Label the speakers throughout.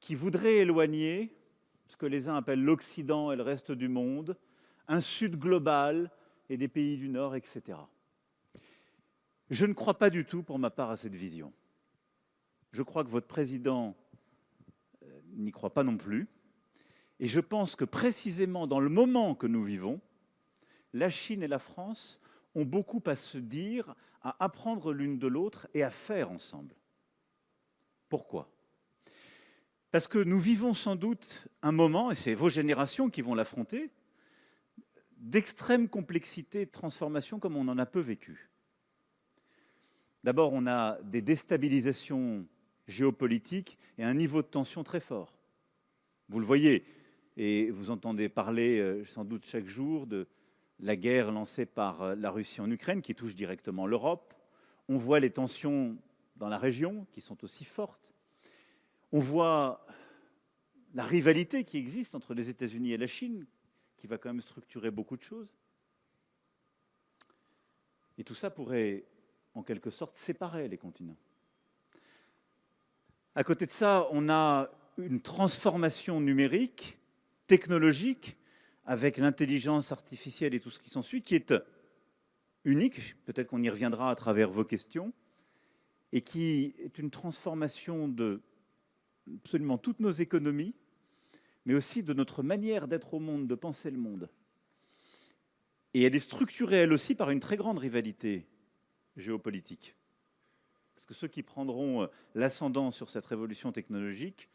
Speaker 1: qui voudrait éloigner ce que les uns appellent l'Occident et le reste du monde, un Sud global et des pays du Nord, etc. Je ne crois pas du tout, pour ma part, à cette vision. Je crois que votre président n'y croit pas non plus. Et je pense que précisément dans le moment que nous vivons, la Chine et la France ont beaucoup à se dire, à apprendre l'une de l'autre et à faire ensemble. Pourquoi? Parce que nous vivons sans doute un moment, et c'est vos générations qui vont l'affronter, d'extrême complexité et de transformation comme on en a peu vécu. D'abord, on a des déstabilisations géopolitiques et un niveau de tension très fort. Vous le voyez, et vous entendez parler sans doute chaque jour de la guerre lancée par la Russie en Ukraine, qui touche directement l'Europe. On voit les tensions dans la région, qui sont aussi fortes. On voit la rivalité qui existe entre les États-Unis et la Chine, qui va quand même structurer beaucoup de choses. Et tout ça pourrait, en quelque sorte, séparer les continents. À côté de ça, on a une transformation numérique, technologique, avec l'intelligence artificielle et tout ce qui s'ensuit, qui est unique, peut-être qu'on y reviendra à travers vos questions, et qui est une transformation de absolument toutes nos économies, mais aussi de notre manière d'être au monde, de penser le monde. Et elle est structurée, elle aussi, par une très grande rivalité géopolitique. Parce que ceux qui prendront l'ascendant sur cette révolution technologique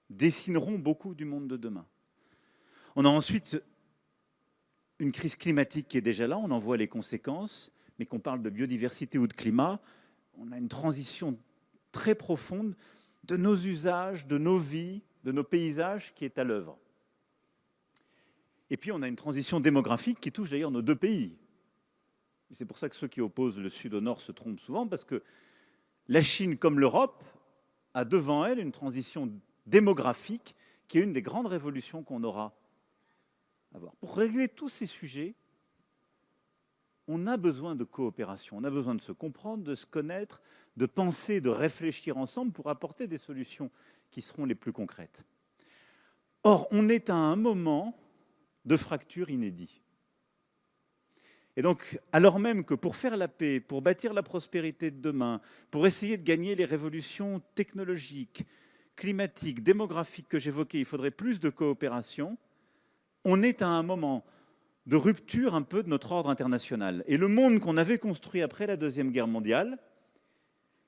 Speaker 1: dessineront beaucoup du monde de demain. On a ensuite une crise climatique qui est déjà là, on en voit les conséquences, mais qu'on parle de biodiversité ou de climat, on a une transition très profonde de nos usages, de nos vies, de nos paysages qui est à l'œuvre. Et puis on a une transition démographique qui touche d'ailleurs nos deux pays. C'est pour ça que ceux qui opposent le Sud au Nord se trompent souvent, parce que la Chine, comme l'Europe, a devant elle une transition démographique qui est une des grandes révolutions qu'on aura à voir. Pour régler tous ces sujets, on a besoin de coopération, on a besoin de se comprendre, de se connaître, de penser, de réfléchir ensemble pour apporter des solutions qui seront les plus concrètes. Or, on est à un moment de fracture inédit. Et donc, alors même que pour faire la paix, pour bâtir la prospérité de demain, pour essayer de gagner les révolutions technologiques, climatiques, démographiques que j'évoquais, il faudrait plus de coopération, on est à un moment de rupture un peu de notre ordre international. Et le monde qu'on avait construit après la Deuxième Guerre mondiale,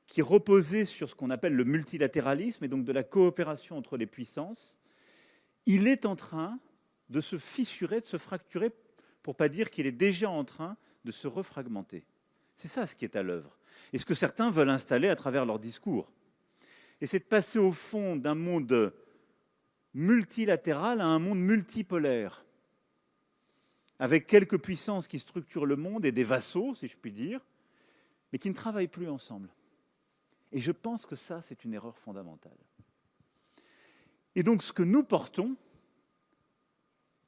Speaker 1: qui reposait sur ce qu'on appelle le multilatéralisme et donc de la coopération entre les puissances, il est en train de se fissurer, de se fracturer, pour ne pas dire qu'il est déjà en train de se refragmenter. C'est ça ce qui est à l'œuvre. Et ce que certains veulent installer à travers leur discours. Et c'est de passer au fond d'un monde multilatéral à un monde multipolaire, avec quelques puissances qui structurent le monde et des vassaux, si je puis dire, mais qui ne travaillent plus ensemble. Et je pense que ça, c'est une erreur fondamentale. Et donc, ce que nous portons,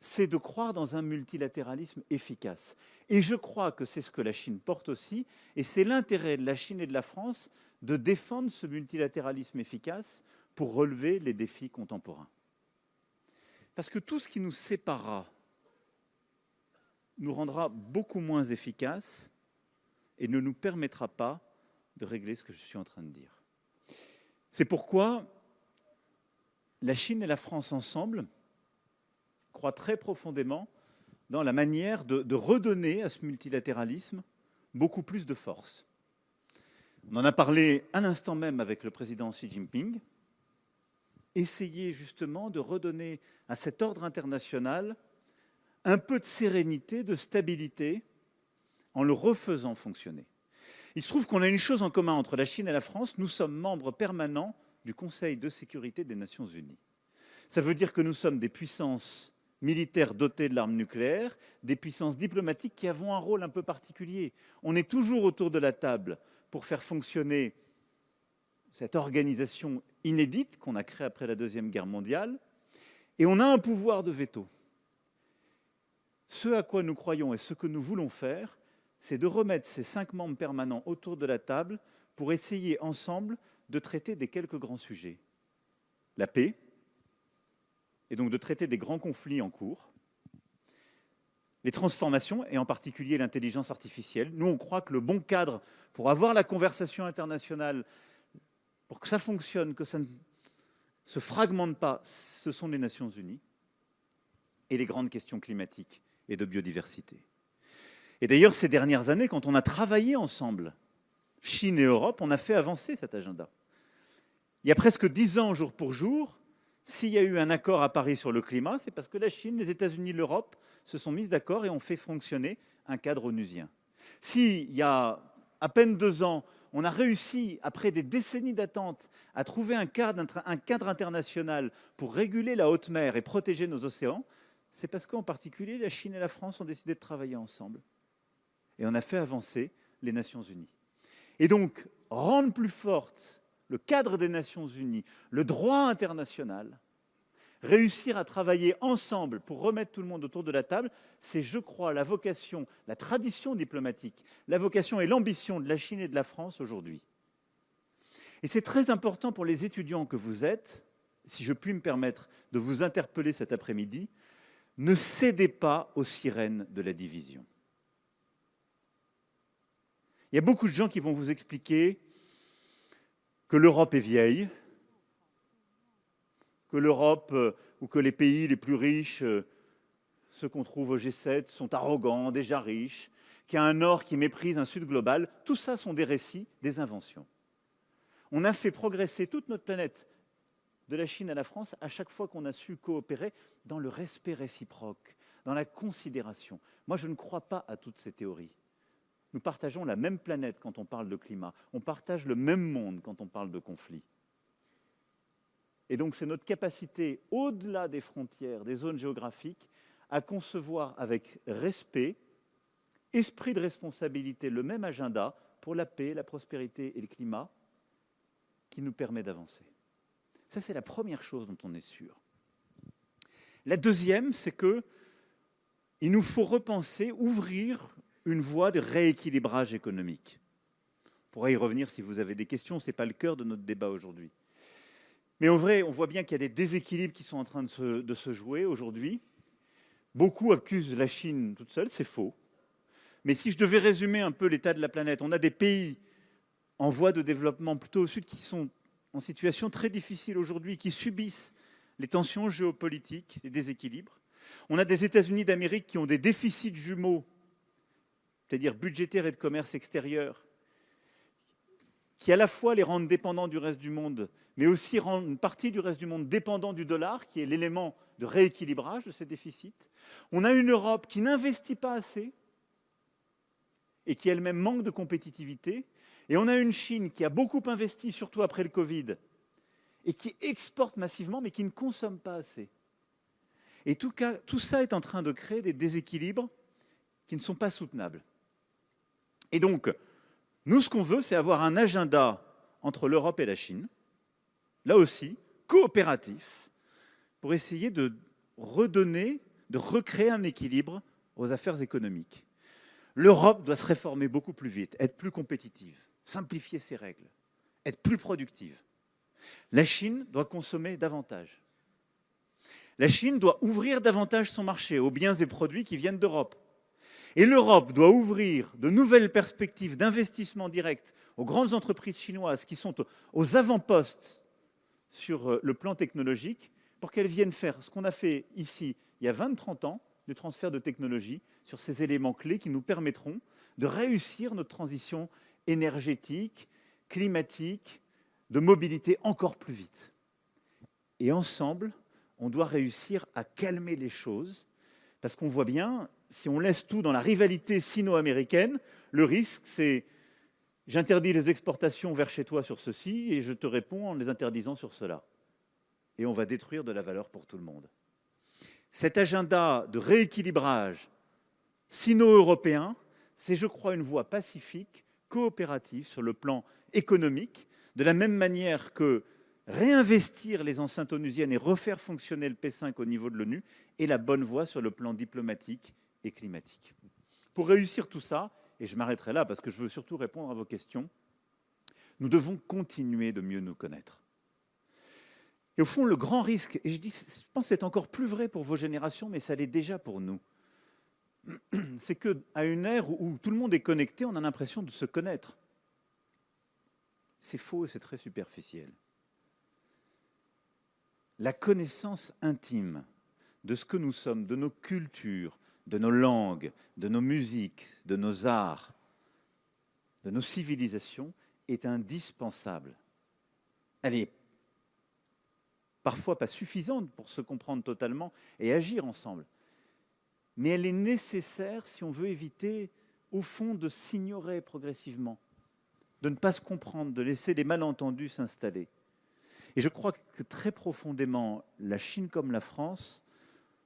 Speaker 1: c'est de croire dans un multilatéralisme efficace. Et je crois que c'est ce que la Chine porte aussi, et c'est l'intérêt de la Chine et de la France de défendre ce multilatéralisme efficace pour relever les défis contemporains. Parce que tout ce qui nous séparera nous rendra beaucoup moins efficaces et ne nous permettra pas de régler ce que je suis en train de dire. C'est pourquoi la Chine et la France ensemble croient très profondément dans la manière de redonner à ce multilatéralisme beaucoup plus de force. On en a parlé à l'instant même avec le président Xi Jinping. Essayer justement de redonner à cet ordre international un peu de sérénité, de stabilité, en le refaisant fonctionner. Il se trouve qu'on a une chose en commun entre la Chine et la France, nous sommes membres permanents du Conseil de sécurité des Nations Unies. Ça veut dire que nous sommes des puissances militaires dotées de l'arme nucléaire, des puissances diplomatiques qui avons un rôle un peu particulier. On est toujours autour de la table pour faire fonctionner cette organisation inédite qu'on a créée après la Deuxième Guerre mondiale, et on a un pouvoir de veto. Ce à quoi nous croyons et ce que nous voulons faire, c'est de remettre ces 5 membres permanents autour de la table pour essayer ensemble de traiter des quelques grands sujets. La paix, et donc de traiter des grands conflits en cours, les transformations, et en particulier l'intelligence artificielle. Nous, on croit que le bon cadre pour avoir la conversation internationale, pour que ça fonctionne, que ça ne se fragmente pas, ce sont les Nations Unies et les grandes questions climatiques et de biodiversité. Et d'ailleurs, ces dernières années, quand on a travaillé ensemble, Chine et Europe, on a fait avancer cet agenda. Il y a presque 10 ans, jour pour jour, s'il y a eu un accord à Paris sur le climat, c'est parce que la Chine, les États-Unis, l'Europe se sont mis d'accord et ont fait fonctionner un cadre onusien. S'il y a à peine 2 ans, on a réussi, après des décennies d'attente, à trouver un cadre international pour réguler la haute mer et protéger nos océans, c'est parce qu'en particulier, la Chine et la France ont décidé de travailler ensemble. Et on a fait avancer les Nations Unies. Et donc, rendre plus forte le cadre des Nations Unies, le droit international, réussir à travailler ensemble pour remettre tout le monde autour de la table, c'est, je crois, la vocation, la tradition diplomatique, la vocation et l'ambition de la Chine et de la France aujourd'hui. Et c'est très important pour les étudiants que vous êtes, si je puis me permettre de vous interpeller cet après-midi, ne cédez pas aux sirènes de la division. Il y a beaucoup de gens qui vont vous expliquer que l'Europe est vieille, que l'Europe ou que les pays les plus riches, ceux qu'on trouve au G7, sont arrogants, déjà riches, qu'il y a un Nord qui méprise un Sud global. Tout ça sont des récits, des inventions. On a fait progresser toute notre planète, de la Chine à la France, à chaque fois qu'on a su coopérer dans le respect réciproque, dans la considération. Moi, je ne crois pas à toutes ces théories. Nous partageons la même planète quand on parle de climat. On partage le même monde quand on parle de conflit. Et donc, c'est notre capacité, au-delà des frontières, des zones géographiques, à concevoir avec respect, esprit de responsabilité, le même agenda pour la paix, la prospérité et le climat qui nous permet d'avancer. Ça, c'est la première chose dont on est sûr. La deuxième, c'est qu'il nous faut repenser, ouvrir une voie de rééquilibrage économique. On pourra y revenir si vous avez des questions, ce n'est pas le cœur de notre débat aujourd'hui. Mais en vrai, on voit bien qu'il y a des déséquilibres qui sont en train de se jouer aujourd'hui. Beaucoup accusent la Chine toute seule, c'est faux. Mais si je devais résumer un peu l'état de la planète, on a des pays en voie de développement plutôt au sud qui sont en situation très difficile aujourd'hui, qui subissent les tensions géopolitiques, les déséquilibres. On a des États-Unis d'Amérique qui ont des déficits jumeaux, c'est-à-dire budgétaires et de commerce extérieur, qui à la fois les rendent dépendants du reste du monde, mais aussi rendent une partie du reste du monde dépendant du dollar, qui est l'élément de rééquilibrage de ces déficits. On a une Europe qui n'investit pas assez et qui elle-même manque de compétitivité. Et on a une Chine qui a beaucoup investi, surtout après le Covid, et qui exporte massivement, mais qui ne consomme pas assez. Et tout ça est en train de créer des déséquilibres qui ne sont pas soutenables. Et donc, nous, ce qu'on veut, c'est avoir un agenda entre l'Europe et la Chine, là aussi, coopératif, pour essayer de redonner, de recréer un équilibre aux affaires économiques. L'Europe doit se réformer beaucoup plus vite, être plus compétitive, simplifier ses règles, être plus productive. La Chine doit consommer davantage. La Chine doit ouvrir davantage son marché aux biens et produits qui viennent d'Europe. Et l'Europe doit ouvrir de nouvelles perspectives d'investissement direct aux grandes entreprises chinoises qui sont aux avant-postes sur le plan technologique pour qu'elles viennent faire ce qu'on a fait ici il y a 20-30 ans, le transfert de technologie sur ces éléments clés qui nous permettront de réussir notre transition énergétique, climatique, de mobilité encore plus vite. Et ensemble, on doit réussir à calmer les choses, parce qu'on voit bien, si on laisse tout dans la rivalité sino-américaine, le risque, c'est j'interdis les exportations vers chez toi sur ceci, et je te réponds en les interdisant sur cela. Et on va détruire de la valeur pour tout le monde. Cet agenda de rééquilibrage sino-européen, c'est, je crois, une voie pacifique, coopérative sur le plan économique, de la même manière que réinvestir les enceintes onusiennes et refaire fonctionner le P5 au niveau de l'ONU est la bonne voie sur le plan diplomatique et climatique. Pour réussir tout ça, et je m'arrêterai là parce que je veux surtout répondre à vos questions, nous devons continuer de mieux nous connaître. Et au fond, le grand risque, et je pense que c'est encore plus vrai pour vos générations, mais ça l'est déjà pour nous, c'est qu'à une ère où tout le monde est connecté, on a l'impression de se connaître. C'est faux et c'est très superficiel. La connaissance intime de ce que nous sommes, de nos cultures, de nos langues, de nos musiques, de nos arts, de nos civilisations, est indispensable. Elle est parfois pas suffisante pour se comprendre totalement et agir ensemble. Mais elle est nécessaire si on veut éviter, au fond, de s'ignorer progressivement, de ne pas se comprendre, de laisser les malentendus s'installer. Et je crois que très profondément, la Chine comme la France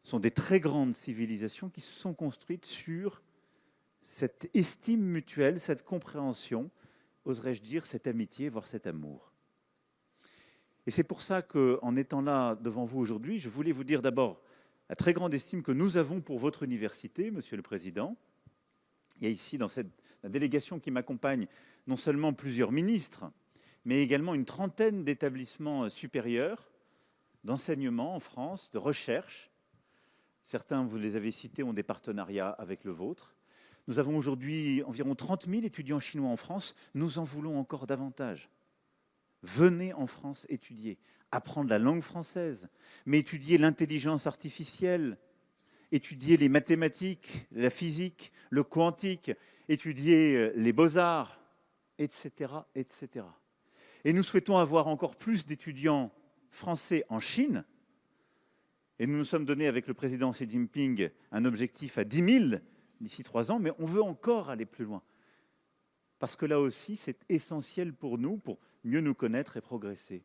Speaker 1: sont des très grandes civilisations qui se sont construites sur cette estime mutuelle, cette compréhension, oserais-je dire, cette amitié, voire cet amour. Et c'est pour ça qu'en étant là devant vous aujourd'hui, je voulais vous dire d'abord la très grande estime que nous avons pour votre université, Monsieur le Président. Il y a ici, dans la délégation qui m'accompagne, non seulement plusieurs ministres, mais également une trentaine d'établissements supérieurs d'enseignement en France, de recherche. Certains, vous les avez cités, ont des partenariats avec le vôtre. Nous avons aujourd'hui environ 30 000 étudiants chinois en France. Nous en voulons encore davantage. Venez en France étudier, apprendre la langue française, mais étudier l'intelligence artificielle, étudier les mathématiques, la physique, le quantique, étudier les beaux-arts, etc., etc. Et nous souhaitons avoir encore plus d'étudiants français en Chine. Et nous nous sommes donné avec le président Xi Jinping un objectif à 10 000 d'ici 3 ans, mais on veut encore aller plus loin. Parce que là aussi, c'est essentiel pour nous, pour mieux nous connaître et progresser.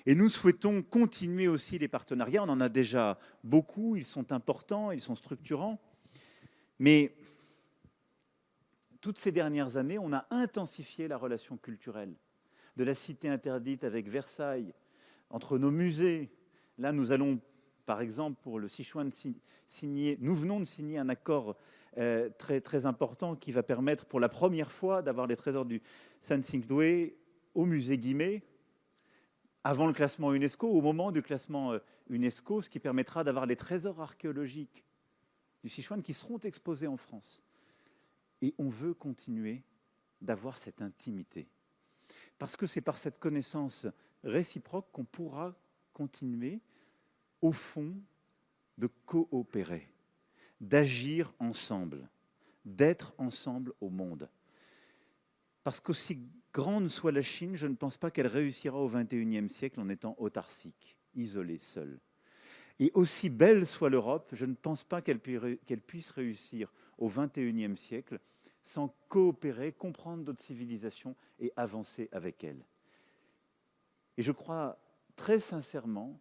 Speaker 1: Et nous souhaitons continuer aussi les partenariats. On en a déjà beaucoup, ils sont importants, ils sont structurants. Mais toutes ces dernières années, on a intensifié la relation culturelle. De la cité interdite avec Versailles, entre nos musées. Là, nous allons, par exemple, pour le Sichuan, nous venons de signer un accord très, très important qui va permettre pour la première fois d'avoir les trésors du San-Xingdui au musée Guimet, avant le classement UNESCO, au moment du classement UNESCO, ce qui permettra d'avoir les trésors archéologiques du Sichuan qui seront exposés en France. Et on veut continuer d'avoir cette intimité. Parce que c'est par cette connaissance réciproque qu'on pourra continuer, au fond, de coopérer, d'agir ensemble, d'être ensemble au monde. Parce qu'aussi grande soit la Chine, je ne pense pas qu'elle réussira au XXIe siècle en étant autarcique, isolée, seule. Et aussi belle soit l'Europe, je ne pense pas qu'elle puisse réussir au XXIe siècle sans coopérer, comprendre d'autres civilisations et avancer avec elles. Et je crois très sincèrement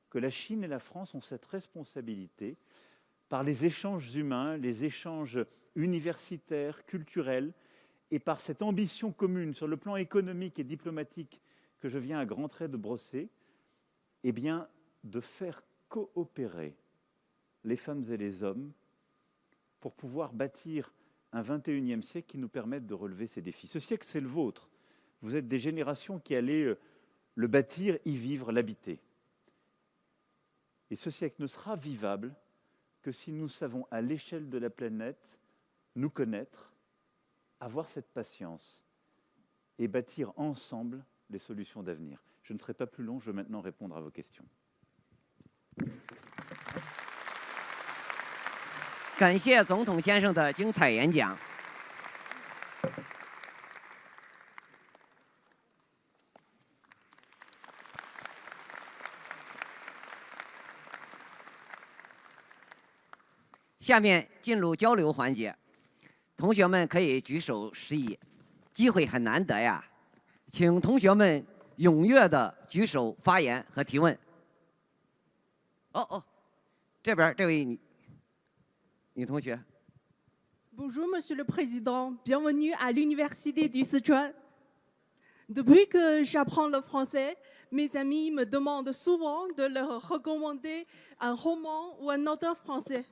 Speaker 1: que la Chine et la France ont cette responsabilité par les échanges humains, les échanges universitaires, culturels, et par cette ambition commune sur le plan économique et diplomatique que je viens à grands traits de brosser, eh bien, de faire coopérer les femmes et les hommes pour pouvoir bâtir un XXIe siècle qui nous permette de relever ces défis. Ce siècle, c'est le vôtre. Vous êtes des générations qui allez le bâtir, y vivre, l'habiter. Et ce siècle ne sera vivable que si nous savons, à l'échelle de la planète, nous connaître, avoir cette patience et bâtir ensemble les solutions d'avenir. Je ne serai pas plus long, je vais maintenant répondre à vos questions.
Speaker 2: 感谢总统先生的精彩演讲。下面进入交流环节，同学们可以举手示意，机会很难得呀，请同学们踊跃的举手发言和提问。这边这位女同学。
Speaker 3: Bonjour, Monsieur le Président. Bienvenue à l'Université du Sichuan. Depuis que j'apprends le français, mes amis me demandent souvent de leur recommander un roman ou un auteur français.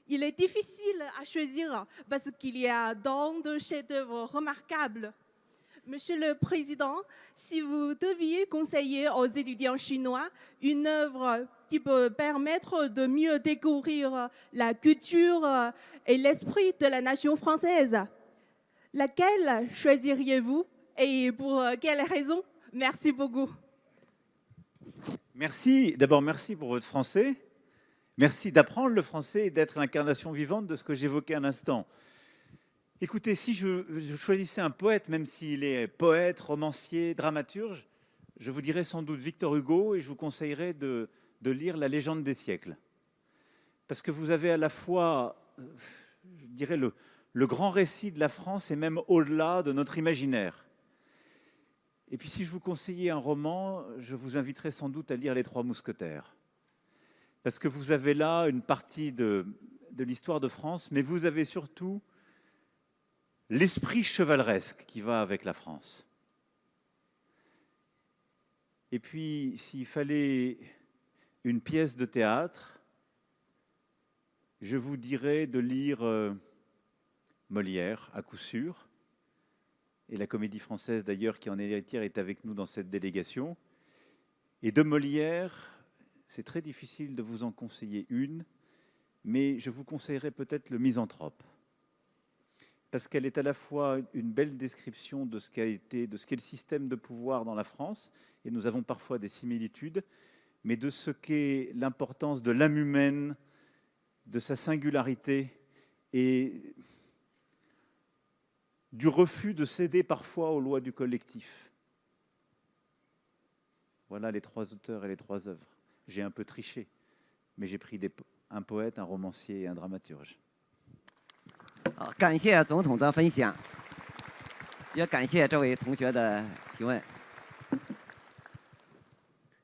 Speaker 3: Il est difficile à choisir parce qu'il y a tant de chefs-d'œuvre remarquables. Monsieur le Président, si vous deviez conseiller aux étudiants chinois une œuvre qui peut permettre de mieux découvrir la culture et l'esprit de la nation française, laquelle choisiriez-vous et pour quelles raisons? Merci beaucoup.
Speaker 1: Merci. D'abord, merci pour votre français. Merci d'apprendre le français et d'être l'incarnation vivante de ce que j'évoquais un instant. Écoutez, si je choisissais un poète, même s'il est poète, romancier, dramaturge, je vous dirais sans doute Victor Hugo et je vous conseillerais de lire La Légende des siècles. Parce que vous avez à la fois, je dirais, le grand récit de la France et même au-delà de notre imaginaire. Et puis si je vous conseillais un roman, je vous inviterais sans doute à lire Les Trois Mousquetaires. Parce que vous avez là une partie de l'histoire de France, mais vous avez surtout l'esprit chevaleresque qui va avec la France. Et puis, s'il fallait une pièce de théâtre, je vous dirais de lire Molière, à coup sûr, et la Comédie Française d'ailleurs, qui en est héritière, est avec nous dans cette délégation. Et de Molière, c'est très difficile de vous en conseiller une, mais je vous conseillerais peut-être Le Misanthrope. Parce qu'elle est à la fois une belle description de ce qu'est le système de pouvoir dans la France, et nous avons parfois des similitudes, mais de ce qu'est l'importance de l'âme humaine, de sa singularité, et du refus de céder parfois aux lois du collectif. Voilà les trois auteurs et les trois œuvres. J'ai un peu triché, mais j'ai pris un poète, un romancier et un dramaturge.
Speaker 2: 好，感谢总统的分享，也感谢这位同学的提问。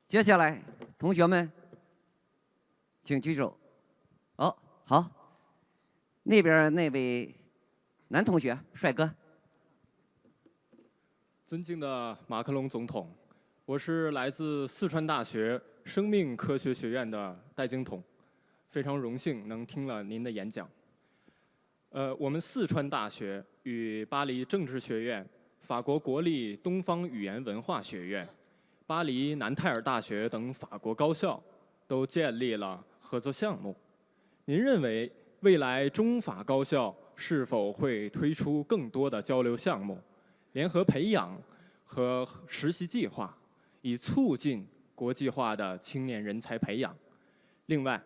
Speaker 2: 接下来，同学们，请举手。哦，好，那边那位男同学，帅哥。
Speaker 4: 尊敬的马克龙总统，我是来自四川大学生命科学学院的戴经统，非常荣幸能听了您的演讲。我们四川大学与巴黎政治学院、法国国立东方语言文化学院、巴黎南泰尔大学等法国高校都建立了合作项目。您认为未来中法高校是否会推出更多的交流项目、联合培养和实习计划，以促进国际化的青年人才培养？另外，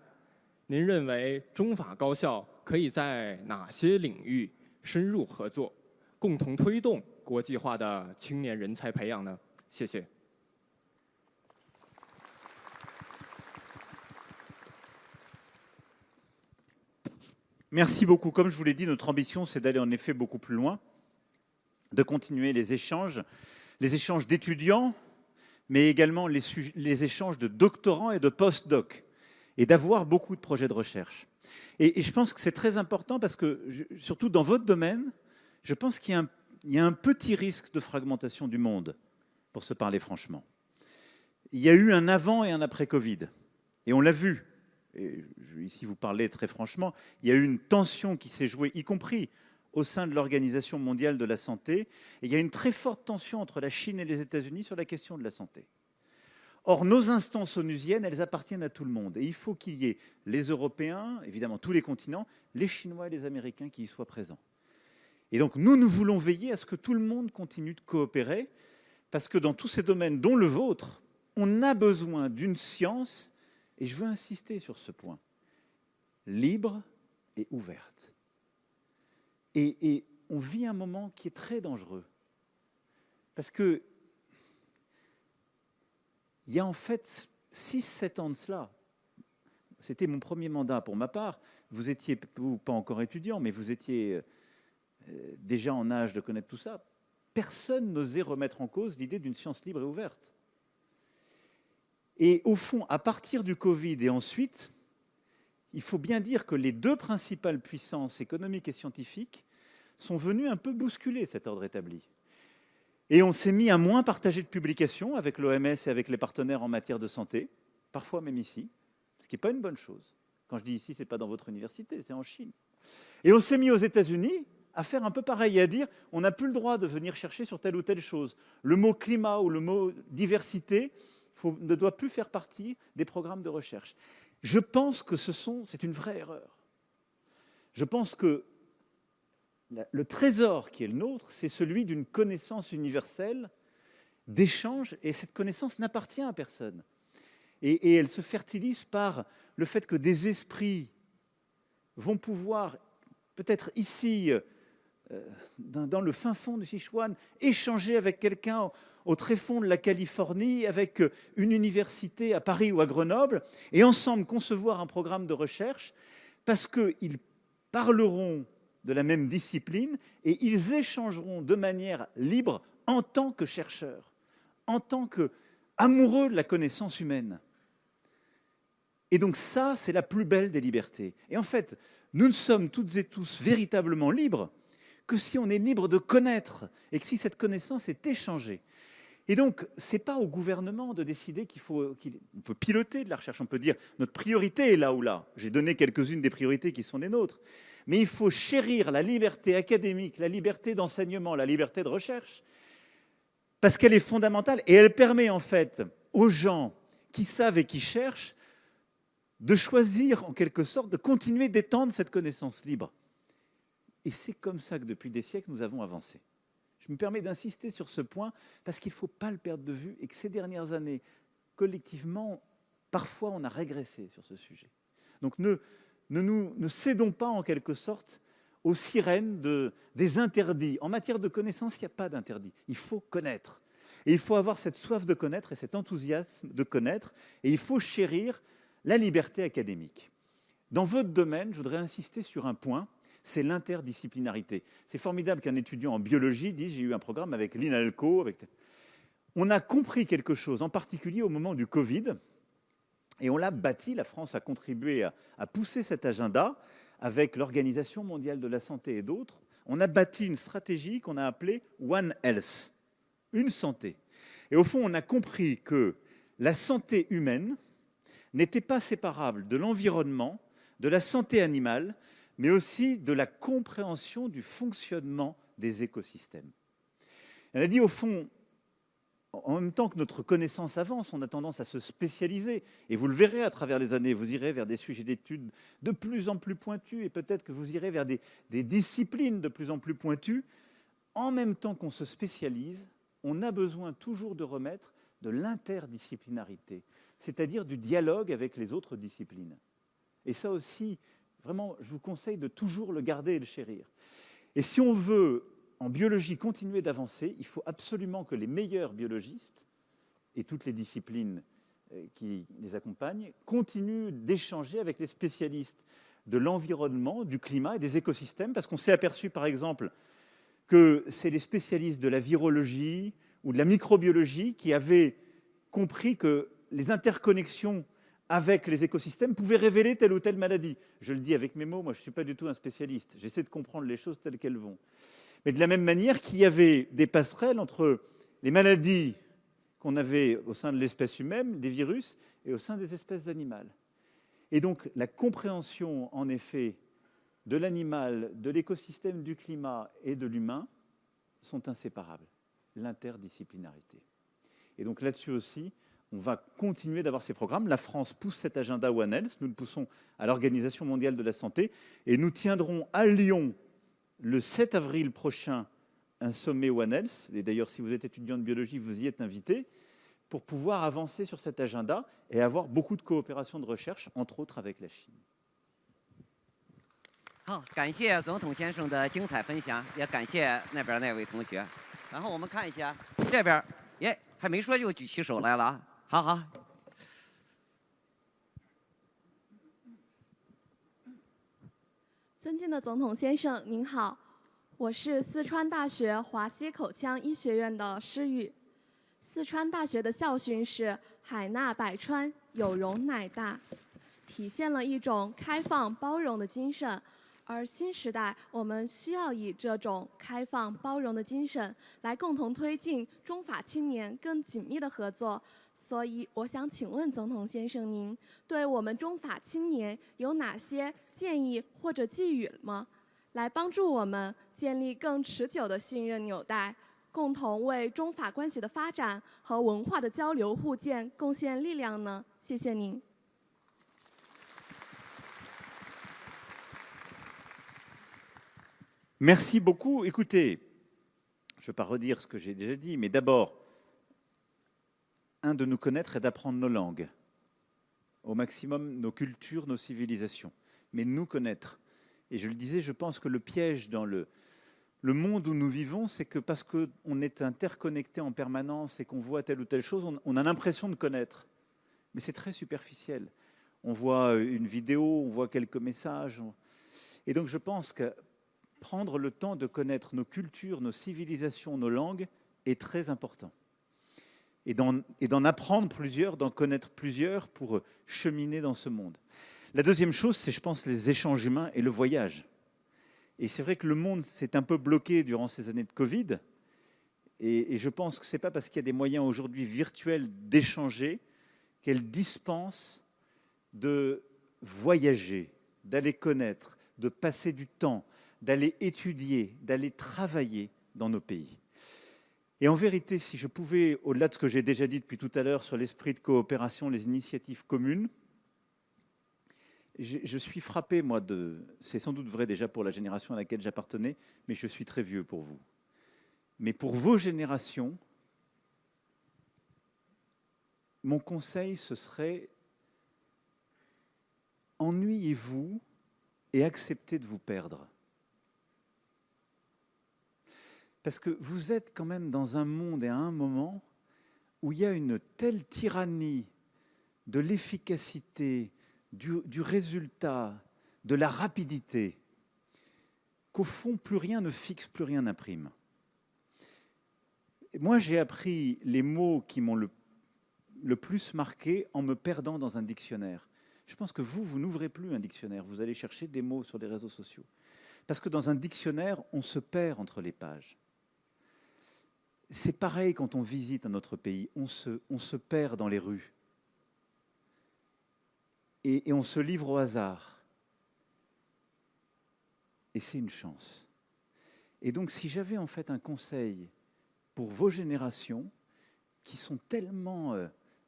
Speaker 4: 您认为中法高校可以在哪些领域深入合作，共同推动国际化的青年人才培养呢？谢谢。
Speaker 1: Merci beaucoup. Comme je vous l'ai dit, notre ambition, c'est d'aller en effet beaucoup plus loin, de continuer les échanges d'étudiants, mais également les échanges de doctorants et de post-doc, et d'avoir beaucoup de projets de recherche. Et je pense que c'est très important parce que, surtout dans votre domaine, je pense qu'il y a un petit risque de fragmentation du monde, pour se parler franchement. Il y a eu un avant et un après Covid, et on l'a vu. Et je vais ici vous parler très franchement, il y a eu une tension qui s'est jouée, y compris au sein de l'Organisation mondiale de la santé, et il y a une très forte tension entre la Chine et les États-Unis sur la question de la santé. Or, nos instances onusiennes, elles appartiennent à tout le monde. Et il faut qu'il y ait les Européens, évidemment tous les continents, les Chinois et les Américains qui y soient présents. Et donc, nous voulons veiller à ce que tout le monde continue de coopérer, parce que dans tous ces domaines, dont le vôtre, on a besoin d'une science, et je veux insister sur ce point, libre et ouverte. Et on vit un moment qui est très dangereux, parce que il y a en fait 6-7 ans de cela, c'était mon premier mandat pour ma part, vous étiez pas encore étudiant, mais vous étiez déjà en âge de connaître tout ça, personne n'osait remettre en cause l'idée d'une science libre et ouverte. Et au fond, à partir du Covid et ensuite, il faut bien dire que les deux principales puissances économiques et scientifiques sont venues un peu bousculer cet ordre établi. Et on s'est mis à moins partager de publications avec l'OMS et avec les partenaires en matière de santé, parfois même ici, ce qui n'est pas une bonne chose. Quand je dis ici, ce n'est pas dans votre université, c'est en Chine. Et on s'est mis aux États-Unis à faire un peu pareil et à dire on n'a plus le droit de venir chercher sur telle ou telle chose. Le mot climat ou le mot diversité ne doit plus faire partie des programmes de recherche. Je pense que c'est une vraie erreur. Je pense que le trésor qui est le nôtre, c'est celui d'une connaissance universelle, d'échange, et cette connaissance n'appartient à personne. Et elle se fertilise par le fait que des esprits vont pouvoir, peut-être ici, dans le fin fond du Sichuan, échanger avec quelqu'un au tréfonds de la Californie, avec une université à Paris ou à Grenoble, et ensemble concevoir un programme de recherche, parce qu'ils parleront de la même discipline et ils échangeront de manière libre en tant que chercheurs, en tant qu'amoureux de la connaissance humaine. Et donc ça, c'est la plus belle des libertés. Et en fait, nous ne sommes toutes et tous véritablement libres que si on est libre de connaître et que si cette connaissance est échangée. Et donc, ce n'est pas au gouvernement de décider on peut piloter de la recherche, on peut dire notre priorité est là ou là. J'ai donné quelques-unes des priorités qui sont les nôtres. Mais il faut chérir la liberté académique, la liberté d'enseignement, la liberté de recherche, parce qu'elle est fondamentale et elle permet en fait aux gens qui savent et qui cherchent de choisir en quelque sorte de continuer d'étendre cette connaissance libre. Et c'est comme ça que depuis des siècles, nous avons avancé. Je me permets d'insister sur ce point parce qu'il ne faut pas le perdre de vue et que ces dernières années, collectivement, parfois on a régressé sur ce sujet. Donc ne cédons pas en quelque sorte aux sirènes des interdits. En matière de connaissance, il n'y a pas d'interdit. Il faut connaître. Et il faut avoir cette soif de connaître et cet enthousiasme de connaître. Et il faut chérir la liberté académique. Dans votre domaine, je voudrais insister sur un point, c'est l'interdisciplinarité. C'est formidable qu'un étudiant en biologie dise « j'ai eu un programme avec l'INALCO ». On a compris quelque chose, en particulier au moment du Covid, et on l'a bâti, la France a contribué à pousser cet agenda avec l'Organisation mondiale de la santé et d'autres. On a bâti une stratégie qu'on a appelée One Health, une santé. Et au fond, on a compris que la santé humaine n'était pas séparable de l'environnement, de la santé animale, mais aussi de la compréhension du fonctionnement des écosystèmes. Elle a dit, au fond, en même temps que notre connaissance avance, on a tendance à se spécialiser. Et vous le verrez à travers les années, vous irez vers des sujets d'études de plus en plus pointus, et peut-être que vous irez vers des disciplines de plus en plus pointues. En même temps qu'on se spécialise, on a besoin toujours de remettre de l'interdisciplinarité, c'est-à-dire du dialogue avec les autres disciplines. Et ça aussi, vraiment, je vous conseille de toujours le garder et le chérir. Et si on veut, en biologie, continuer d'avancer, il faut absolument que les meilleurs biologistes, et toutes les disciplines qui les accompagnent, continuent d'échanger avec les spécialistes de l'environnement, du climat et des écosystèmes, parce qu'on s'est aperçu, par exemple, que c'est les spécialistes de la virologie ou de la microbiologie qui avaient compris que les interconnexions avec les écosystèmes pouvaient révéler telle ou telle maladie. Je le dis avec mes mots, moi je ne suis pas du tout un spécialiste. J'essaie de comprendre les choses telles qu'elles vont. Mais de la même manière qu'il y avait des passerelles entre les maladies qu'on avait au sein de l'espèce humaine, des virus, et au sein des espèces animales. Et donc la compréhension, en effet, de l'animal, de l'écosystème, du climat et de l'humain sont inséparables. L'interdisciplinarité. Et donc là-dessus aussi, on va continuer d'avoir ces programmes. La France pousse cet agenda One Health, nous le poussons à l'Organisation mondiale de la santé, et nous tiendrons à Lyon, le 7 avril prochain, un sommet One Health. Et d'ailleurs, si vous êtes étudiant de biologie, vous y êtes invité, pour pouvoir avancer sur cet agenda et avoir beaucoup de coopération de recherche, entre autres avec la Chine.
Speaker 2: 好，感谢总统先生的精彩分享，也感谢那边那位同学。然后我们看一下这边，耶，还没说就举起手来了啊！好好。
Speaker 5: 尊敬的总统先生，您好，我是四川大学华西口腔医学院的施玉。四川大学的校训是“海纳百川，有容乃大”，体现了一种开放包容的精神。而新时代，我们需要以这种开放包容的精神来共同推进中法青年更紧密的合作。所以，我想请问总统先生，您对我们中法青年有哪些建议或者寄语吗？来帮助我们建立更持久的信任纽带，共同为中法关系的发展和文化的交流互鉴贡献力量呢？谢谢您。
Speaker 1: Merci beaucoup. Écoutez, je ne vais pas redire ce que j'ai déjà dit, mais d'abord, de nous connaître et d'apprendre nos langues, au maximum nos cultures, nos civilisations, mais nous connaître. Et je le disais, je pense que le piège dans le monde où nous vivons, c'est que parce qu'on est interconnecté en permanence et qu'on voit telle ou telle chose, on a l'impression de connaître. Mais c'est très superficiel. On voit une vidéo, on voit quelques messages. Et donc je pense que prendre le temps de connaître nos cultures, nos civilisations, nos langues est très important. Et d'en apprendre plusieurs, d'en connaître plusieurs pour cheminer dans ce monde. La deuxième chose, c'est, je pense, les échanges humains et le voyage. Et c'est vrai que le monde s'est un peu bloqué durant ces années de Covid. Et je pense que ce n'est pas parce qu'il y a des moyens aujourd'hui virtuels d'échanger qu'elle dispense de voyager, d'aller connaître, de passer du temps, d'aller étudier, d'aller travailler dans nos pays. Et en vérité, si je pouvais, au-delà de ce que j'ai déjà dit depuis tout à l'heure sur l'esprit de coopération, les initiatives communes, je suis frappé, moi, c'est sans doute vrai déjà pour la génération à laquelle j'appartenais, mais je suis très vieux pour vous. Mais pour vos générations, mon conseil, ce serait ennuyez-vous et acceptez de vous perdre. Parce que vous êtes quand même dans un monde et à un moment où il y a une telle tyrannie de l'efficacité, du résultat, de la rapidité, qu'au fond, plus rien ne fixe, plus rien n'imprime. Moi, j'ai appris les mots qui m'ont le plus marqué en me perdant dans un dictionnaire. Je pense que vous n'ouvrez plus un dictionnaire, vous allez chercher des mots sur les réseaux sociaux. Parce que dans un dictionnaire, on se perd entre les pages. C'est pareil quand on visite un autre pays, on se perd dans les rues. Et on se livre au hasard. Et c'est une chance. Et donc, si j'avais en fait un conseil pour vos générations qui sont tellement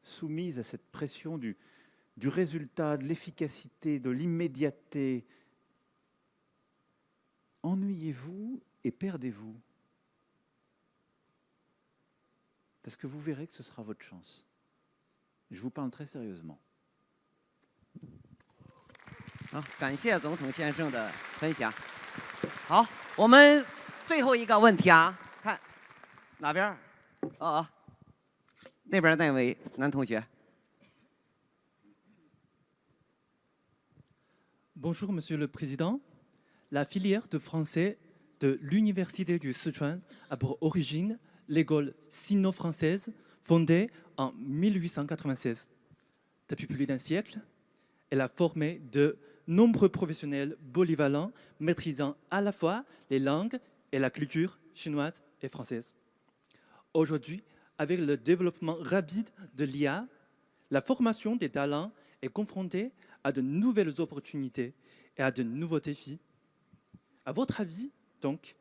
Speaker 1: soumises à cette pression du résultat, de l'efficacité, de l'immédiateté, ennuyez-vous et perdez-vous. Parce que vous verrez que ce sera votre chance. Je vous parle très sérieusement.
Speaker 2: 好，感谢总统先生的分享。好，我们最后一个问题啊，看哪边？那边那位男同学。
Speaker 6: Bonjour, Monsieur le Président. La filière de français de l'Université du Sichuan a pour origine l'école sino-française fondée en 1896. Depuis plus d'un siècle, elle a formé de nombreux professionnels polyvalents maîtrisant à la fois les langues et la culture chinoise et française. Aujourd'hui, avec le développement rapide de l'IA, la formation des talents est confrontée à de nouvelles opportunités et à de nouveaux défis. À votre avis, donc,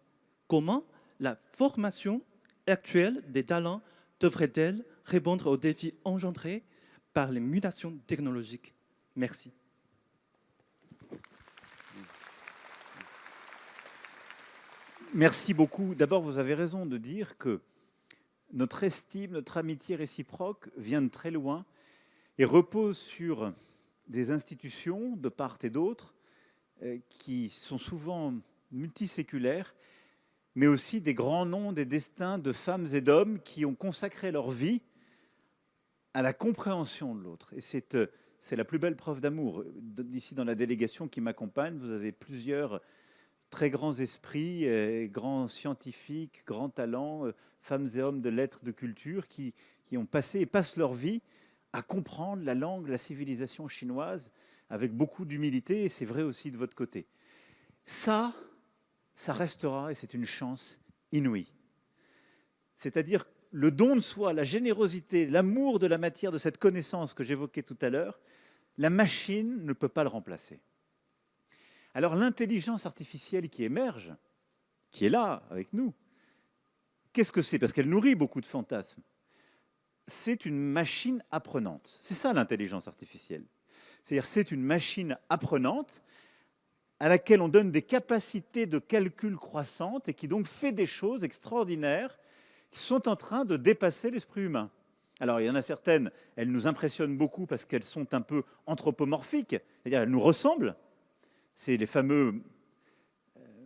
Speaker 6: comment la formation actuelle des talents devrait-elle répondre aux défis engendrés par les mutations technologiques? Merci.
Speaker 1: Merci beaucoup. D'abord, vous avez raison de dire que notre estime, notre amitié réciproque vient de très loin et repose sur des institutions de part et d'autre qui sont souvent multiséculaires, mais aussi des grands noms, des destins de femmes et d'hommes qui ont consacré leur vie à la compréhension de l'autre. Et c'est la plus belle preuve d'amour. Ici, dans la délégation qui m'accompagne, vous avez plusieurs très grands esprits, grands scientifiques, grands talents, femmes et hommes de lettres, de culture, qui ont passé et passent leur vie à comprendre la langue, la civilisation chinoise avec beaucoup d'humilité, et c'est vrai aussi de votre côté. Ça restera, et c'est une chance inouïe. C'est-à-dire le don de soi, la générosité, l'amour de la matière, de cette connaissance que j'évoquais tout à l'heure, la machine ne peut pas le remplacer. Alors l'intelligence artificielle qui émerge, qui est là avec nous, qu'est-ce que c'est? Parce qu'elle nourrit beaucoup de fantasmes. C'est une machine apprenante. C'est ça l'intelligence artificielle. C'est-à-dire c'est une machine apprenante à laquelle on donne des capacités de calcul croissantes et qui donc fait des choses extraordinaires qui sont en train de dépasser l'esprit humain. Alors il y en a certaines, elles nous impressionnent beaucoup parce qu'elles sont un peu anthropomorphiques, c'est-à-dire elles nous ressemblent. C'est les fameux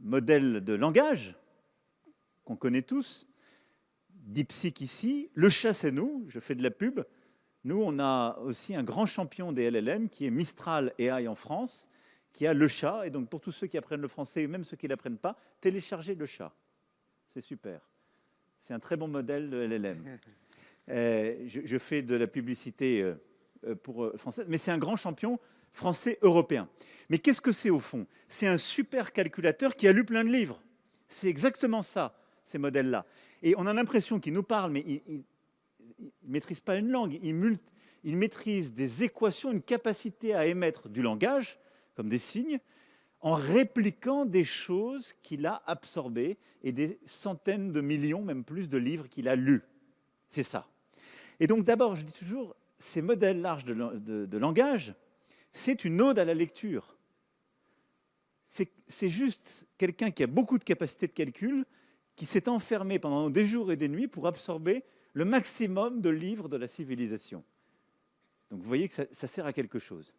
Speaker 1: modèles de langage qu'on connaît tous. DeepSeek ici, le chat c'est nous, je fais de la pub. Nous, on a aussi un grand champion des LLM qui est Mistral AI en France, qui a le chat. Et donc pour tous ceux qui apprennent le français, et même ceux qui ne l'apprennent pas, téléchargez le chat. C'est super. C'est un très bon modèle de LLM. Je fais de la publicité pour française, mais c'est un grand champion français européen. Mais qu'est-ce que c'est au fond? C'est un super calculateur qui a lu plein de livres. C'est exactement ça, ces modèles-là. Et on a l'impression qu'il nous parle, mais il ne maîtrise pas une langue. Il maîtrise des équations, une capacité à émettre du langage, comme des signes, en répliquant des choses qu'il a absorbées et des centaines de millions, même plus, de livres qu'il a lus. C'est ça. Et donc d'abord, je dis toujours, ces modèles larges de langage, c'est une ode à la lecture. C'est juste quelqu'un qui a beaucoup de capacités de calcul, qui s'est enfermé pendant des jours et des nuits pour absorber le maximum de livres de la civilisation. Donc vous voyez que ça sert à quelque chose.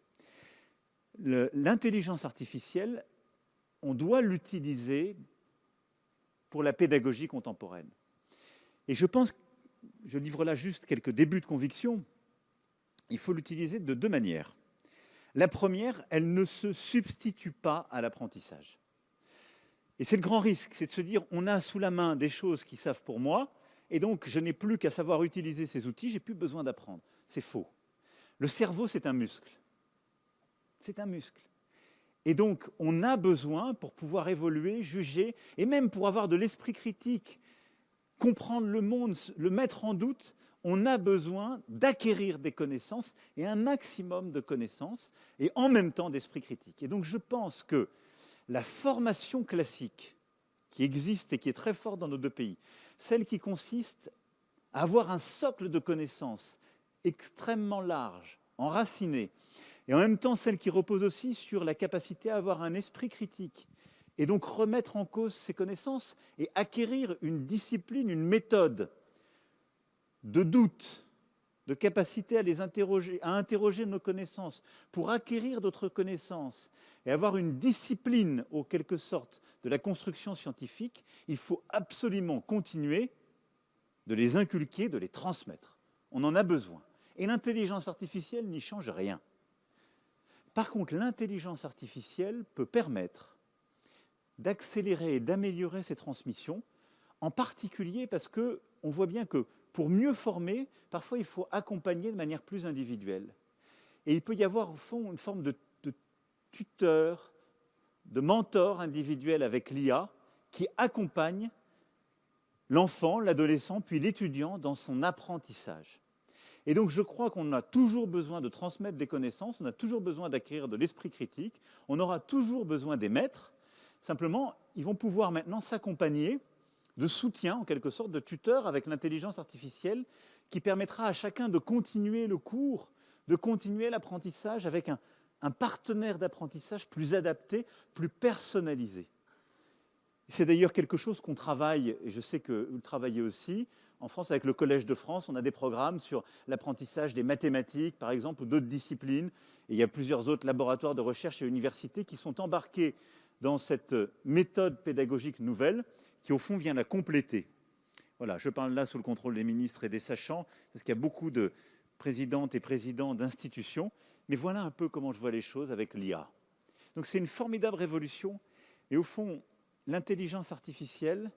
Speaker 1: L'intelligence artificielle, on doit l'utiliser pour la pédagogie contemporaine. Et je pense, je livre là juste quelques débuts de conviction, il faut l'utiliser de deux manières. La première, elle ne se substitue pas à l'apprentissage. Et c'est le grand risque, c'est de se dire, on a sous la main des choses qui savent pour moi, et donc je n'ai plus qu'à savoir utiliser ces outils, j'ai plus besoin d'apprendre. C'est faux. Le cerveau, c'est un muscle. C'est un muscle. Et donc, on a besoin, pour pouvoir évoluer, juger, et même pour avoir de l'esprit critique, comprendre le monde, le mettre en doute, on a besoin d'acquérir des connaissances, et un maximum de connaissances, et en même temps d'esprit critique. Et donc, je pense que la formation classique qui existe et qui est très forte dans nos deux pays, celle qui consiste à avoir un socle de connaissances extrêmement large, enraciné, et en même temps celle qui repose aussi sur la capacité à avoir un esprit critique, et donc remettre en cause ces connaissances et acquérir une discipline, une méthode de doute, de capacité à les interroger, à interroger nos connaissances, pour acquérir d'autres connaissances et avoir une discipline, en quelque sorte, de la construction scientifique, il faut absolument continuer de les inculquer, de les transmettre. On en a besoin. Et l'intelligence artificielle n'y change rien. Par contre, l'intelligence artificielle peut permettre d'accélérer et d'améliorer ces transmissions, en particulier parce qu'on voit bien que pour mieux former, parfois il faut accompagner de manière plus individuelle. Et il peut y avoir au fond une forme de tuteur, de mentor individuel avec l'IA qui accompagne l'enfant, l'adolescent, puis l'étudiant dans son apprentissage. Et donc je crois qu'on a toujours besoin de transmettre des connaissances, on a toujours besoin d'acquérir de l'esprit critique, on aura toujours besoin des maîtres. Simplement, ils vont pouvoir maintenant s'accompagner de soutien, en quelque sorte, de tuteur avec l'intelligence artificielle qui permettra à chacun de continuer le cours, de continuer l'apprentissage avec un partenaire d'apprentissage plus adapté, plus personnalisé. C'est d'ailleurs quelque chose qu'on travaille, et je sais que vous le travaillez aussi. En France, avec le Collège de France, on a des programmes sur l'apprentissage des mathématiques, par exemple, ou d'autres disciplines. Et il y a plusieurs autres laboratoires de recherche et universités qui sont embarqués dans cette méthode pédagogique nouvelle qui, au fond, vient la compléter. Voilà, je parle là sous le contrôle des ministres et des sachants, parce qu'il y a beaucoup de présidentes et présidents d'institutions. Mais voilà un peu comment je vois les choses avec l'IA. Donc c'est une formidable révolution. Et au fond, l'intelligence artificielle,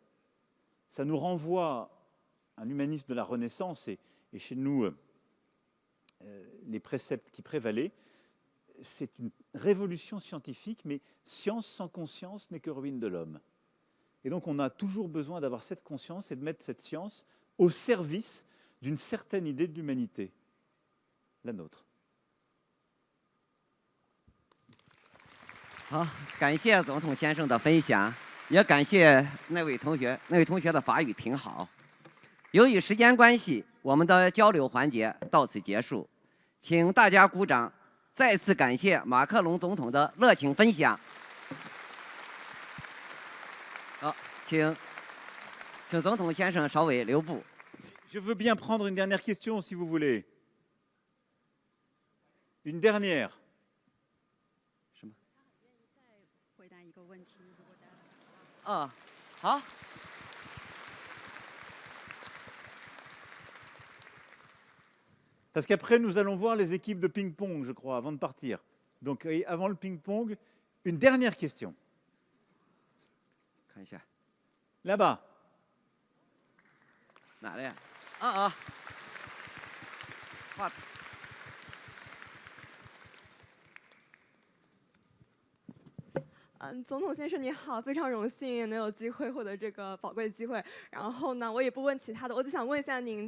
Speaker 1: ça nous renvoie à un humanisme de la Renaissance, et chez nous, les préceptes qui prévalaient. C'est une révolution scientifique, mais science sans conscience n'est que ruine de l'homme. Et donc on a toujours besoin d'avoir cette conscience et de mettre cette science au service d'une certaine idée de l'humanité, la nôtre.
Speaker 2: 好，感谢总统先生的分享，也感谢那位同学，那位同学的法语挺好。由于时间关系，我们的交流环节到此结束，请大家鼓掌，再次感谢马克龙总统的热情分享。好，请总统先生稍微留步。
Speaker 1: Je veux bien prendre une dernière question si vous voulez. Une dernière.
Speaker 2: 好。
Speaker 1: Parce qu'après, nous allons voir les équipes de ping-pong, je crois, avant de partir. Donc, avant le ping-pong, une dernière question.
Speaker 2: 看一下
Speaker 1: Là-bas.
Speaker 2: 哪了呀？画。
Speaker 7: 总统先生你好，非常荣幸能有机会获得这个宝贵的机会。然后呢，我也不问其他的，我只想问一下您。